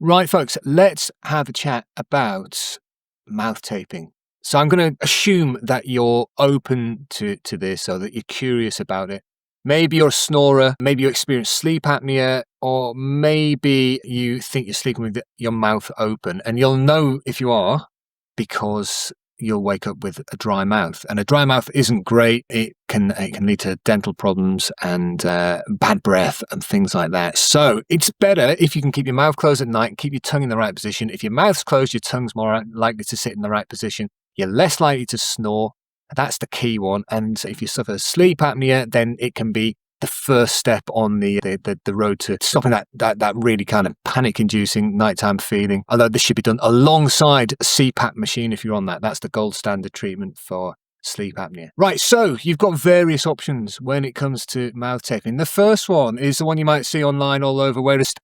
Right, folks, let's have a chat about mouth taping. So I'm going to assume that you're open to this, or that you're curious about it. Maybe you're a snorer, maybe you experience sleep apnea, or maybe you think you're sleeping with your mouth open. And you'll know if you are because you'll wake up with a dry mouth. And a dry mouth isn't great. It can lead to dental problems and bad breath and things like that. So it's better if you can keep your mouth closed at night and keep your tongue in the right position. If your mouth's closed, your tongue's more likely to sit in the right position. You're less likely to snore. That's the key one. And if you suffer sleep apnea, then it can be the first step on the road to stopping that really kind of panic-inducing nighttime feeling. Although this should be done alongside a CPAP machine if you're on that. That's the gold standard treatment for sleep apnea. Right, so you've got various options when it comes to mouth taping. The first one is the one you might see online all over, where it's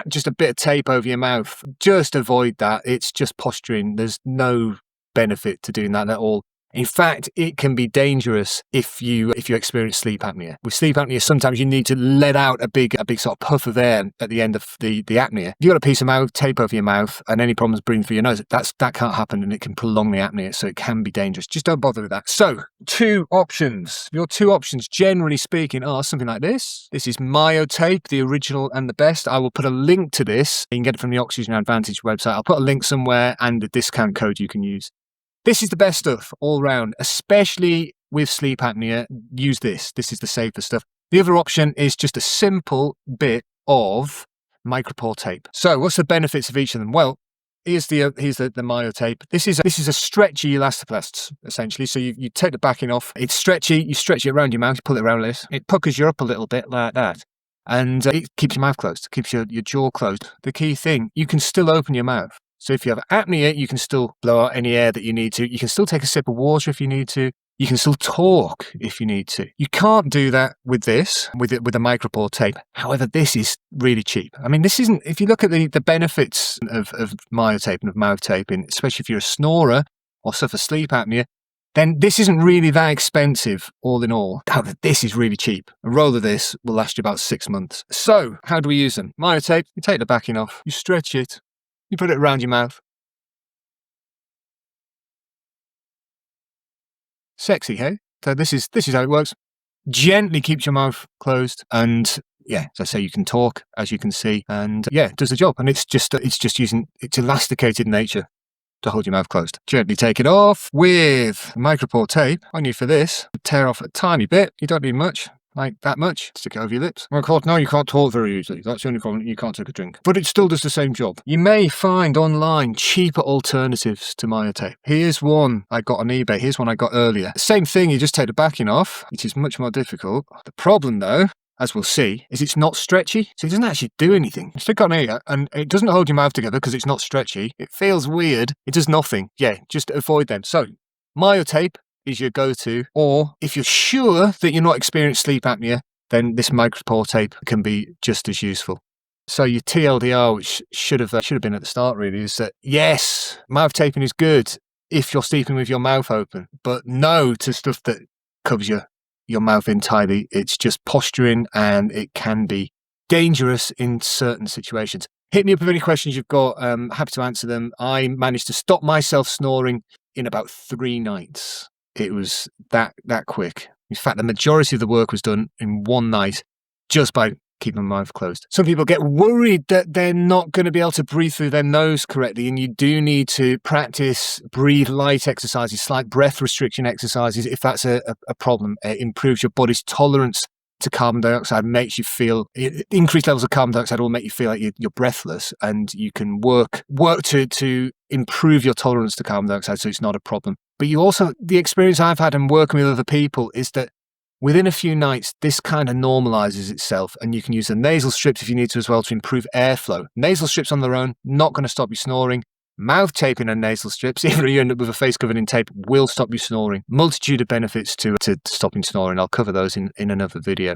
just a bit of tape over your mouth. Just avoid that. It's just posturing. There's no benefit to doing that at all. In fact, it can be dangerous if you experience sleep apnea. With sleep apnea, sometimes you need to let out a big sort of puff of air at the end of the apnea. If you've got a piece of mouth tape over your mouth and any problems breathing through your nose, that can't happen, and it can prolong the apnea, so it can be dangerous. Just don't bother with that. So, two options. Your two options, generally speaking, are something like this. This is Myotape, the original and the best. I will put a link to this. You can get it from the Oxygen Advantage website. I'll put a link somewhere and a discount code you can use. This is the best stuff all round, especially with sleep apnea. Use this. This is the safer stuff. The other option is just a simple bit of micropore tape. So what's the benefits of each of them? Well, here's the Myotape. This is a stretchy elastoplast, essentially. So you take the backing off. It's stretchy. You stretch it around your mouth. You pull it around this. It puckers you up a little bit like that. And it keeps your mouth closed. Keeps your jaw closed. The key thing, you can still open your mouth. So if you have apnea, you can still blow out any air that you need to. You can still take a sip of water if you need to. You can still talk if you need to. You can't do that with this, with a micropore tape. However, this is really cheap. I mean, this isn't, if you look at the benefits of Myotape and of mouth taping, especially if you're a snorer or suffer sleep apnea, then this isn't really that expensive all in all. However, this is really cheap. A roll of this will last you about 6 months. So how do we use them? Myotape, you take the backing off, you stretch it, you put it around your mouth. Sexy, hey? So this is how it works. Gently keeps your mouth closed, and yeah, as I say, you can talk, as you can see, and yeah, it does the job. And it's just using its elasticated nature to hold your mouth closed. Gently take it off with micropore tape. Only for this, tear off a tiny bit. You don't need much. Like that much. Stick it over your lips. Well, of course, no, you can't talk very easily. That's the only problem. You can't take a drink. But it still does the same job. You may find online cheaper alternatives to Myotape. Here's one I got on eBay. Here's one I got earlier. Same thing, you just take the backing off, which is much more difficult. The problem, though, as we'll see, is it's not stretchy, so it doesn't actually do anything. Stick on here, and it doesn't hold your mouth together because it's not stretchy. It feels weird. It does nothing. Yeah, just avoid them. So, Myotape is your go-to, or if you're sure that you're not experiencing sleep apnea, then this micropore tape can be just as useful. So your TLDR, which should have been at the start really, is that yes, mouth taping is good if you're sleeping with your mouth open, but no to stuff that covers your mouth entirely. It's just posturing, and it can be dangerous in certain situations. Hit me up with any questions you've got. Happy to answer them. I managed to stop myself snoring in about 3 nights. It was that quick. In fact, the majority of the work was done in 1 night just by keeping my mouth closed. Some people get worried that they're not going to be able to breathe through their nose correctly, and you do need to practice breathe light exercises, slight breath restriction exercises if that's a problem. It improves your body's tolerance to carbon dioxide, makes you feel, increased levels of carbon dioxide will make you feel like you're breathless, and you can work to improve your tolerance to carbon dioxide so it's not a problem. But you also, the experience I've had in working with other people is that within a few nights, this kind of normalizes itself, and you can use the nasal strips if you need to as well to improve airflow. Nasal strips on their own, not going to stop you snoring. Mouth taping and nasal strips, even if you end up with a face covered in tape, will stop you snoring. Multitude of benefits to stopping snoring. I'll cover those in another video.